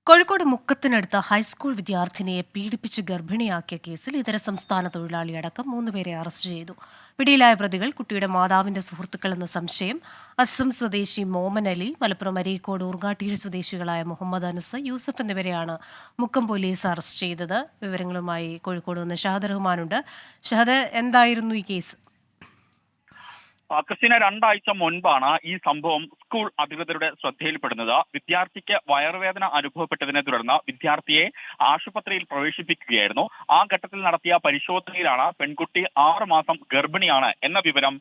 Kozhikode മുക്കത്തിനടുത്ത് high school വിദ്യാർത്ഥിനിയെ പീഡിപ്പിച്ച് ഗർഭിണിയാക്കിയ കേസിൽ ഇതര സംസ്ഥാന തൊഴിലാളിയടക്കം 3 പേരെ അറസ്റ്റ് ചെയ്തു. പിടിയിലായ പ്രതികൾ കുട്ടിയുടെ മാതാവിന്റെ സുഹൃത്തുക്കളെന്ന സംശയം. അസം സ്വദേശി മോമൻ അലി, മലപ്പുറം അരീക്കോട് ഊർങ്ങാട്ടീരി സ്വദേശികളായ മുഹമ്മദ് അനസ്, യൂസഫ് എന്നിവരെയാണ് മുക്കം പോലീസ് അറസ്റ്റ് ചെയ്തത്. വിവരങ്ങളുമായി കോഴിക്കോട് നിന്ന് ഷഹദ് റഹ്മാനുണ്ട്. ഷഹദ്, എന്തായിരുന്നു ഈ കേസ്? ക്രിസ്tina, 2 ആഴ്ച മുൻപാണ് ഈ സംഭവം സ്കൂൾ അധികൃതരുടെ ശ്രദ്ധയിൽപ്പെടുന്നത്. വിദ്യാർത്ഥിക്ക് വയറുവേദന അനുഭവപ്പെട്ടതിനെ തുടർന്ന് വിദ്യാർത്ഥിയെ ആശുപത്രിയിൽ പ്രവേശിപ്പിക്കുകയായിരുന്നു. ആ ഘട്ടത്തിൽ നടത്തിയ പരിശോധനയിലാണ് പെൺകുട്ടി 6 മാസം ഗർഭിണിയാണ് എന്ന വിവരം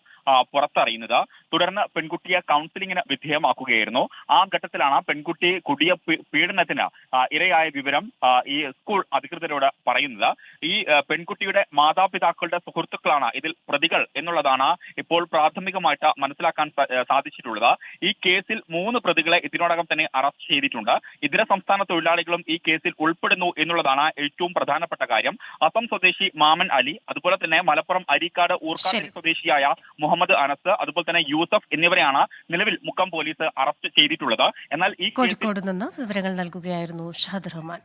പുറത്തറിയുന്നത്. തുടർന്ന് പെൺകുട്ടിയെ കൗൺസിലിംഗിന് വിധേയമാക്കുകയായിരുന്നു. ആ ഘട്ടത്തിലാണ് പെൺകുട്ടി കൊടിയ പീഡനത്തിന് ഇരയായ വിവരം ഈ സ്കൂൾ അധികൃതരോട് പറയുന്നത്. ഈ പെൺകുട്ടിയുടെ മാതാപിതാക്കളുടെ സുഹൃത്തുക്കളാണ് ഇതിൽ പ്രതികൾ എന്നുള്ളതാണ് ഇപ്പോൾ പ്രാഥമികമായിട്ട് മനസ്സിലാക്കാൻ സാധിച്ചിട്ടുള്ളത്. ഈ കേസിൽ 3 പ്രതികളെ ഇതിനോടകം തന്നെ അറസ്റ്റ് ചെയ്തിട്ടുണ്ട്. ഇതര സംസ്ഥാന തൊഴിലാളികളും ഈ കേസിൽ ഉൾപ്പെടുന്നു എന്നുള്ളതാണ് ഏറ്റവും പ്രധാനപ്പെട്ട കാര്യം. അസം സ്വദേശി മാമൻ അലി, അതുപോലെ തന്നെ മലപ്പുറം അരീക്കാട് ഊർക്കാട്ടിരി സ്വദേശിയായ മുഹമ്മദ് അനസ്, അതുപോലെ തന്നെ യൂസഫ് എന്നിവരെയാണ് നിലവിൽ മുക്കം പോലീസ് അറസ്റ്റ് ചെയ്തിട്ടുള്ളത്. എന്നാൽ ഈ കോഴിക്കോട് നിന്ന് വിവരങ്ങൾ നൽകുകയായിരുന്നു ഷഹദ് റഹ്മാൻ.